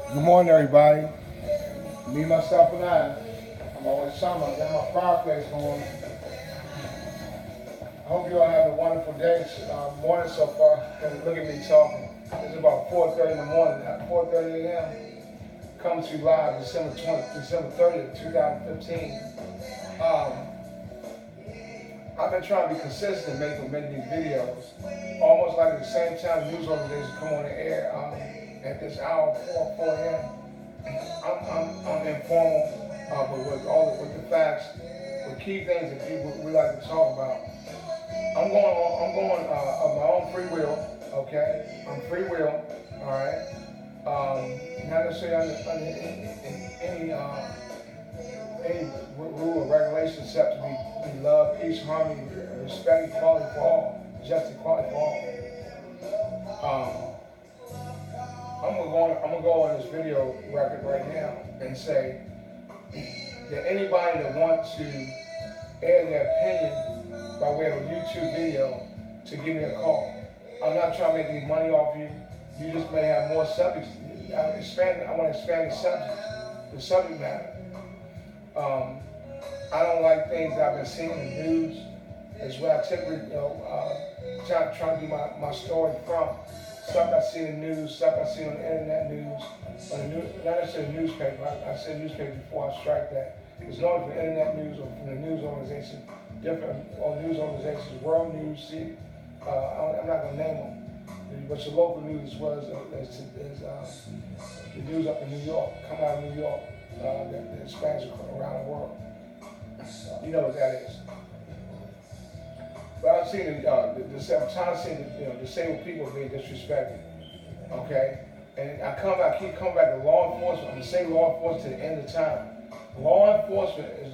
Good morning, everybody. Me, myself, and I'm always summer. I got my fireplace going. I hope you all have a wonderful day, morning so far. And look at me talking. It's about 4:30 in the morning. At 4:30 a.m. Coming to you live December 30th, 2015. Um, I've been trying to be consistent in making these videos. Almost like at the same time news organizations come on the air at this hour, 4 a.m. I'm informal, but with the facts, with key things that people we like to talk about. I'm going of my own free will. Okay, I'm free will. All right. Not necessarily under any rule or regulation except to be love, peace, harmony, respect, equality for all, just equality for all. I'm gonna go on this video record right now and say that anybody that wants to air their opinion by way of a YouTube video to give me a call. I'm not trying to make any money off you. You just may have more subjects. I want to expand the subject matter. I don't like things that I've been seeing in the news. It's where I typically, trying to do my story from. Stuff I see in the news, stuff I see on the internet news, not necessarily the newspaper. I said newspaper before I strike that. It's not from the internet news or from the news organization, different news organizations, world news, see. I'm not going to name them, but your local news as well as the news up in New York, come out of New York, that spans around the world. You know what that is. But I've seen I'm tired of seeing the disabled people being disrespected. Okay? And I keep coming back to law enforcement. I'm going to say law enforcement to the end of time. Law enforcement is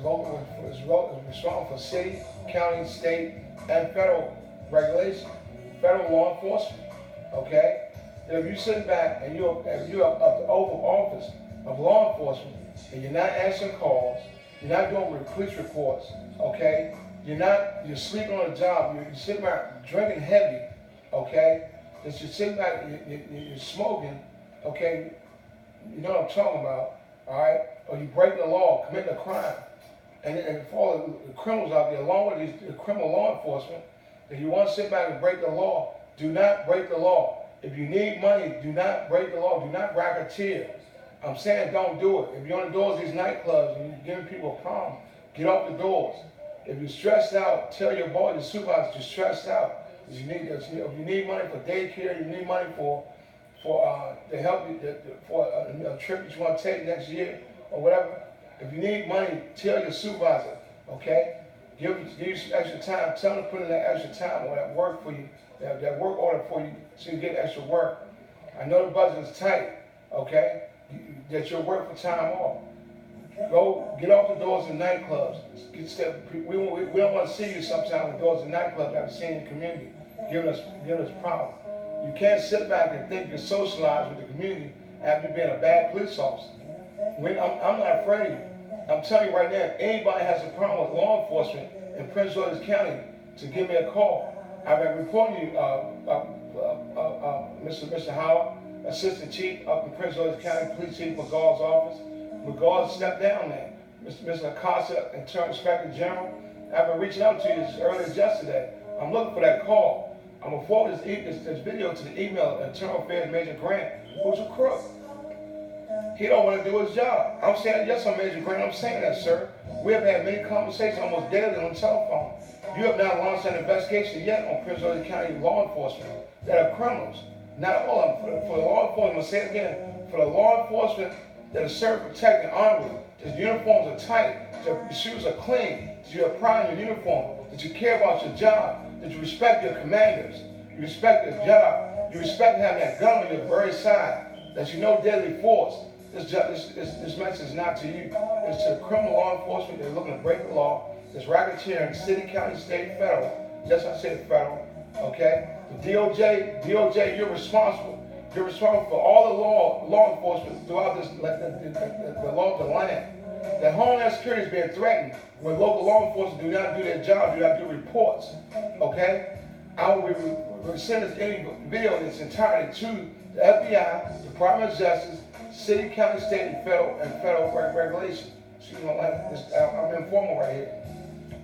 responsible for city, county, state, and federal regulation. Federal law enforcement. Okay? And if you sit back and you're up the Oval Office of law enforcement and you're not answering calls, you're not doing police reports, okay? You're sleeping on the job, you're sitting back drinking heavy, okay? You're sitting back, you're smoking, okay? You know what I'm talking about, all right? Or you breaking the law, committing a crime. And for the criminals out there, along with the criminal law enforcement, if you want to sit back and break the law, do not break the law. If you need money, do not break the law, do not racketeer. I'm saying don't do it. If you're on the doors of these nightclubs and you're giving people a problem, get off the doors. If you're stressed out, tell your boy, the supervisor, you're stressed out. If you need money for daycare, you need money for to help you for a trip that you want to take next year or whatever. If you need money, tell your supervisor. Okay, give you some extra time. Tell them to put in that extra time or that work for you, that work order for you, so you get extra work. I know the budget is tight. Okay, that you'll work for time off. Go get off the doors of nightclubs. We don't want to see you sometimes with doors of nightclubs that we see in the community, giving us problems. You can't sit back and think you're socialized with the community after being a bad police officer. I'm not afraid of you. I'm telling you right now, if anybody has a problem with law enforcement in Prince George's County, to give me a call. I've been reporting you, Mr. Howard, Assistant Chief up in Prince George's County, Police Chief McGall's office. McGall stepped down there. Mr. Acosta, Internal Inspector General, I've been reaching out to you as early as yesterday. I'm looking for that call. I'm going to forward this video to the email of Internal Affairs Major Grant, who's a crook. He don't want to do his job. I'm saying, yes, I'm Major Grant. I'm saying that, sir. We have had many conversations almost daily on the telephone. You have not launched an investigation yet on Prince George's County law enforcement that are criminals. Not all of them. For the law enforcement, I'm going to say it again, for the law enforcement that are served, protected, and honorable, that your uniforms are tight, that your shoes are clean, that you have pride in your uniform, that you care about your job, that you respect your commanders, you respect your job, you respect having that gun on your very side, that you know deadly force. This message is not to you. It's to the criminal law enforcement that are looking to break the law, that's racketeering, city, county, state, federal. Yes, I said federal, okay? The DOJ, you're responsible. You're responsible for all the law enforcement throughout the land. That Homeland Security is being threatened when local law enforcement do not do their job, do not do reports. Okay? I will send this video in its entirety to the FBI, Department of Justice, city, county, state, and federal regulation. So you know, like this, I'm informal right here.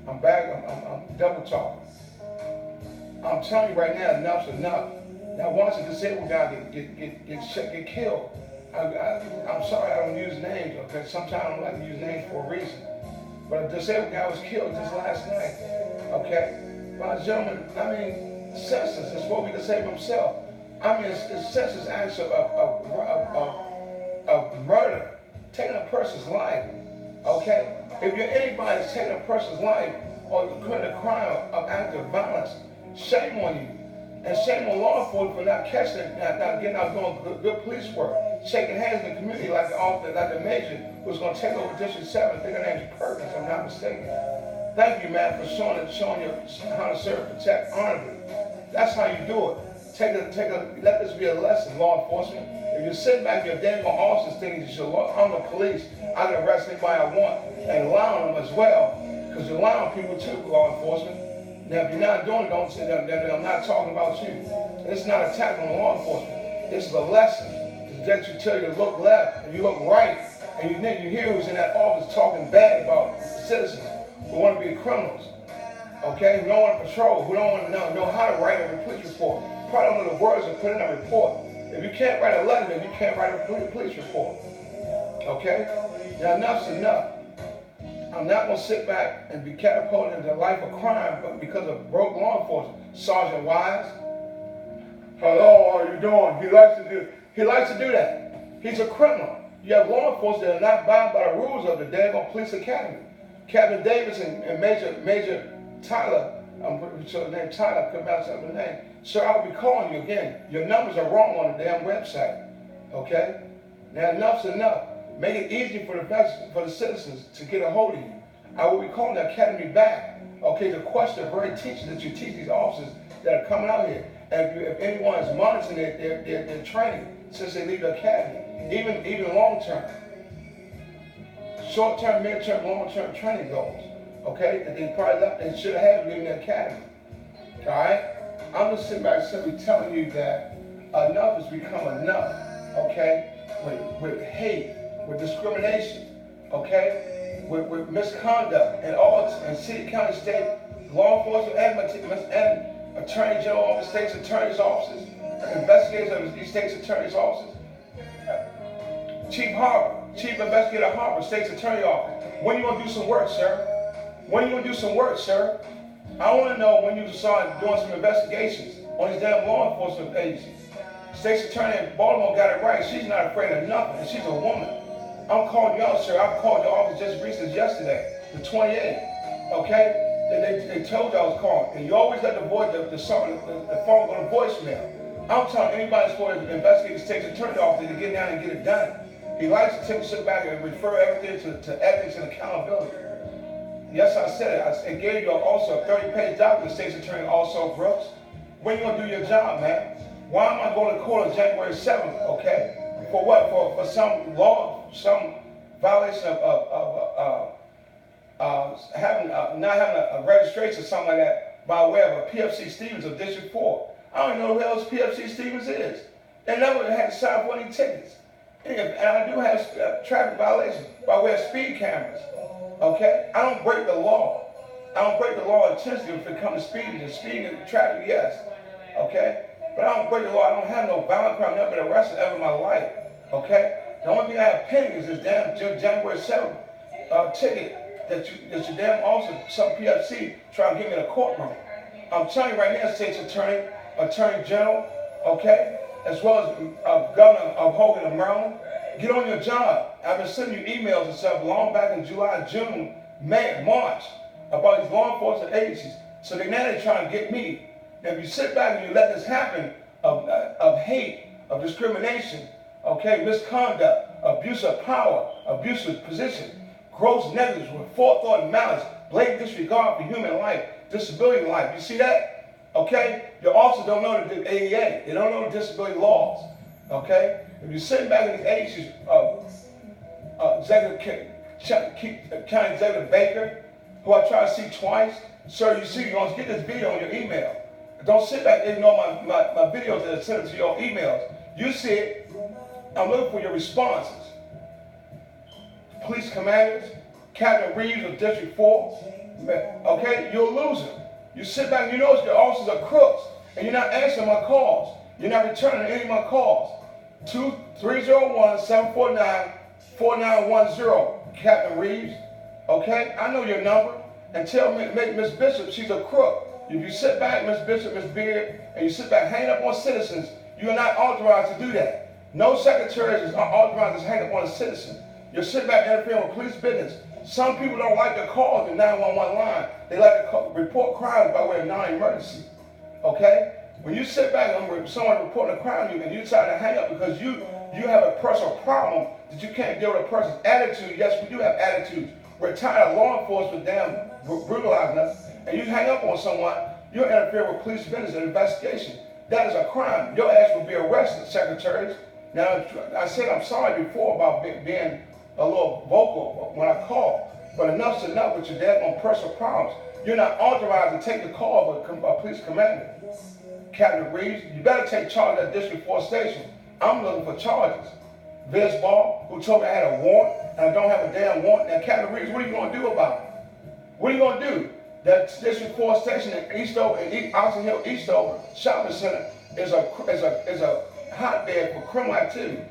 I'm back. I'm double talking. I'm telling you right now, enough's enough. Now, once a disabled guy get killed, I'm sorry I don't use names, okay? Sometimes I don't like to use names for a reason. But a disabled guy was killed just last night, okay? By a gentleman, I mean, senseless. It's supposed to be disabled himself. I mean, it's senseless acts of murder, taking a person's life, okay? If you're anybody that's taking a person's life or committing a crime of active violence, shame on you. And shame on law enforcement for not catching it, not getting out doing good police work, shaking hands in the community like the major who's going to take over District 7. I think her name's Perkins, if I'm not mistaken. Thank you, man, for showing you how to serve, protect, honorably. That's how you do it. Let this be a lesson, law enforcement. If you're sitting back in your damn offices thinking I'm the police, I can arrest anybody I want, and allowing them as well, because you're allowing people too, law enforcement. Now, if you're not doing it, don't say that. I'm not talking about you. It's not an attack on law enforcement. This is a lesson. That you tell you to look left and you look right, and you hear who's in that office talking bad about citizens who want to be criminals, okay? Who don't want to patrol, who don't want to know how to write a police report. Probably don't know the words to put in a report. If you can't write a letter, then you can't write a police report, okay? Now, enough's enough. I'm not going to sit back and be catapulted into a life of crime but because of broke law enforcement. Sergeant Wise, hello, how are you doing? He likes to do that. He's a criminal. You have law enforcement that are not bound by the rules of the daggone police academy. Captain Davis and Major Tyler, I'm pretty sure the name Tyler, couldn't pronounce the name. Sir, I'll be calling you again. Your numbers are wrong on the damn website. Okay? Now enough's enough. Make it easy for the citizens to get a hold of you. I will be calling the academy back, okay, to question the very teachers that you teach these officers that are coming out here. And if anyone is monitoring their training since they leave the academy, even long-term, short-term, mid-term, long-term training goals, okay, that they probably left and should have had leaving the academy. All right? I'm just sitting back simply telling you that enough has become enough, okay, with hate, with discrimination, okay, with misconduct in city, county, state, law enforcement, and attorney general office, state's attorney's offices, investigators of these state's attorney's offices, chief investigator Harper, state's attorney office. When you gonna do some work, sir? When you gonna do some work, sir? I want to know when you start doing some investigations on these damn law enforcement agencies. State's attorney in Baltimore got it right. She's not afraid of nothing, and she's a woman. I'm calling y'all, sir. I've called your office just recently yesterday, the 28th. Okay? They told you I was calling. And you always let the phone go to voicemail. I'm telling anybody that's going to investigate the state's attorney office to get down and get it done. He likes to take a sit back and refer everything to ethics and accountability. Yes, I said it. I gave you also a 30-page document, the state's attorney also Brooks. When you gonna do your job, man? Why am I going to court on January 7th, okay? For what? For some law, some violation of not having a registration or something like that by way of a PFC Stevens of District 4. I don't even know who else PFC Stevens is. They never had to sign for any tickets. And I do have traffic violations by way of speed cameras, okay? I don't break the law. I don't break the law intentionally if it comes to speeding. And speeding and traffic, yes, okay? But I don't break the law. I don't have no violent crime. I've never been arrested ever in my life, okay? The only thing I have pending is this damn January 7th ticket that you damn officer, some PFC, trying to get me in a courtroom. I'm telling you right now, state's attorney, attorney general, okay, as well as Governor of Hogan of Maryland, get on your job. I've been sending you emails and stuff long back in July, June, May, March about these law enforcement agencies. So now they're trying to get me. Now, if you sit back and you let this happen of hate, of discrimination, okay, misconduct, abuse of power, abuse of position, gross negligence with forethought and malice, blatant disregard for human life, disability life. You see that? Okay? Your officers don't know the ADA. They don't know the disability laws. Okay? If you're sitting back in these agencies, County Executive Baker, who I try to see twice, sir, you see, you're going to get this video on your email. Don't sit back and ignore my videos that are sent to your emails. You see it. I'm looking for your responses. Police commanders, Captain Reeves of District 4, okay, you're a loser. You sit back and you know your officers are crooks, and you're not answering my calls. You're not returning any of my calls. 301-749-4910, Captain Reeves, okay? I know your number, and tell Miss Bishop she's a crook. If you sit back, Miss Bishop, Miss Beard, and you sit back hanging up on citizens, you are not authorized to do that. No secretaries are authorized to hang up on a citizen. You're sitting back interfering with police business. Some people don't like to call the 911 line. They like to report crimes by way of non-emergency. Okay? When you sit back and someone reporting a crime and you try to hang up because you have a personal problem that you can't deal with a person's attitude. Yes, we do have attitudes. We're tired of law enforcement brutalizing us. And you hang up on someone, you're interfering with police business and investigation. That is a crime. Your ass will be arrested, secretaries. Now, I said I'm sorry before about being a little vocal when I call, but enough's enough with your daggone personal problems. You're not authorized to take the call of a police commander. Captain Reeves, you better take charge of that District 4 station. I'm looking for charges. Viz Ball, who told me I had a warrant, and I don't have a damn warrant. Now, Captain Reeves, what are you going to do about it? What are you going to do? That District 4 station in Oxon Hill Eastover Shopping Center is a hotbed for criminal activity.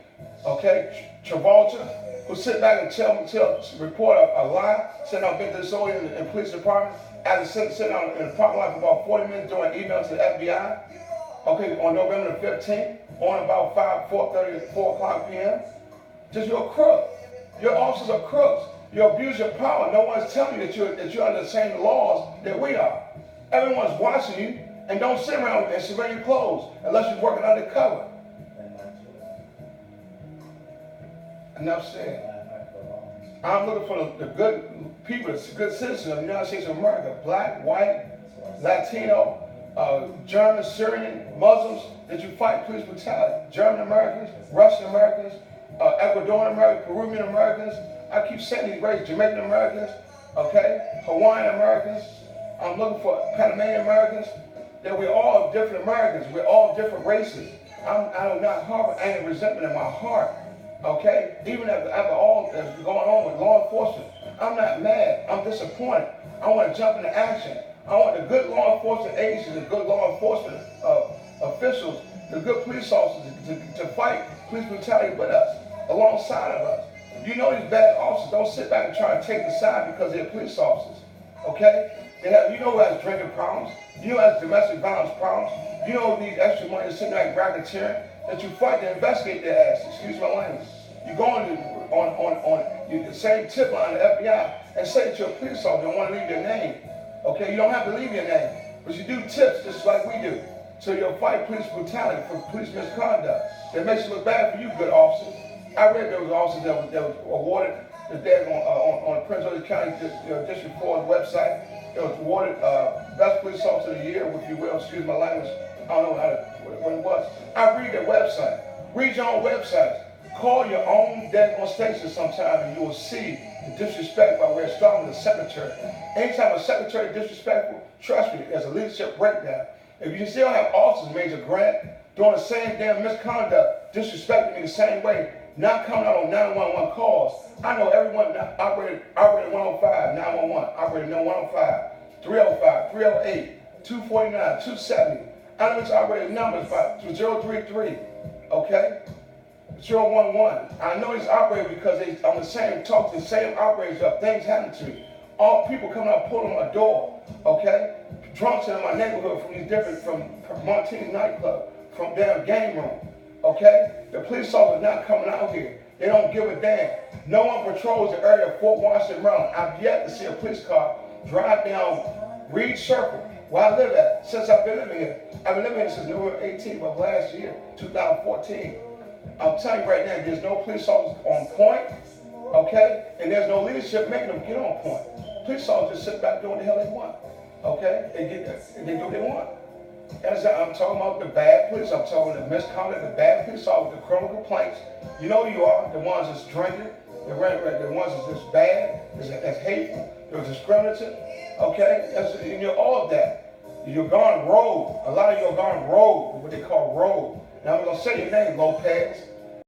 Okay, Travolta, who sit back and report a lie, send out big disorder in the police department, after sitting out in the parking lot for about 40 minutes doing emails to the FBI. Okay, on November the 15th, on about 4:30 to 4 o'clock p.m. Just you're a crook. Your officers are crooks. You abuse your power. No one's telling you that you're under the same laws that we are. Everyone's watching you, and don't sit around and survey your clothes unless you're working undercover. Enough said. I'm looking for the good people, the good citizens of the United States of America, black, white, Latino, German, Syrian, Muslims, that you fight police brutality. German Americans, Russian Americans, Ecuadorian Americans, Peruvian Americans. I keep saying these races, Jamaican Americans, okay, Hawaiian Americans. I'm looking for Panamanian Americans. That we're all different Americans. We're all different races. I do not harbor anger and resentment in my heart. Okay? Even after all that's going on with law enforcement, I'm not mad. I'm disappointed. I want to jump into action. I want the good law enforcement agencies, the good law enforcement officials, the good police officers to fight police brutality with us, alongside of us. You know these bad officers don't sit back and try to take the side because they're police officers. Okay? You know who has drinking problems. You know who has domestic violence problems. You know who needs extra money to sit back and racketeering. That you fight to investigate their ass. Excuse my language. You go on the same tip line of the FBI and say that you're a police officer and want to leave your name. Okay? You don't have to leave your name. But you do tips just like we do. So you'll fight police brutality for police misconduct. That makes it look bad for you, good officers. I read there was officers that was awarded on Prince George's County District 4's website. It was awarded Best Police Officer of the Year, if you will. Excuse my language. I don't know what it was. I read their website. Read your own websites. Call your own daggone station sometime and you will see the disrespect by way of starting with a secretary. Anytime a secretary is disrespectful, trust me, there's a leadership breakdown. If you still have officers, Major Grant, doing the same damn misconduct, disrespecting me the same way, not coming out on 911 calls. I know everyone operated 105, 911, operated 105, 305, 308, 249, 270. I know it's operated numbers by 033, okay? 011. I know it's operated because they on the same talk, the same operators up. Things happen to me. All people coming out pulling my door, okay? Drunks in my neighborhood from Martini nightclub, from their game room, okay? The police officers not coming out here. They don't give a damn. No one patrols the area of Fort Washington, Maryland. I've yet to see a police car drive down Reed Circle, where I live at, since I've been living here. I've been living here since November 18th of last year, 2014. I'm telling you right now, there's no police officers on point, okay? And there's no leadership making them get on point. Police officers sit back doing what the hell they want, okay? They do what they want. I'm talking about the bad police. I'm talking about the misconduct, the bad police officers, the criminal complaints. You know who you are, the ones that's drinking, the ones that's just bad, that's hateful, that's discriminative, okay? You're all of that. You're gone rogue. A lot of you are gone rogue, what they call rogue. Now I'm going to say your name, Lopez.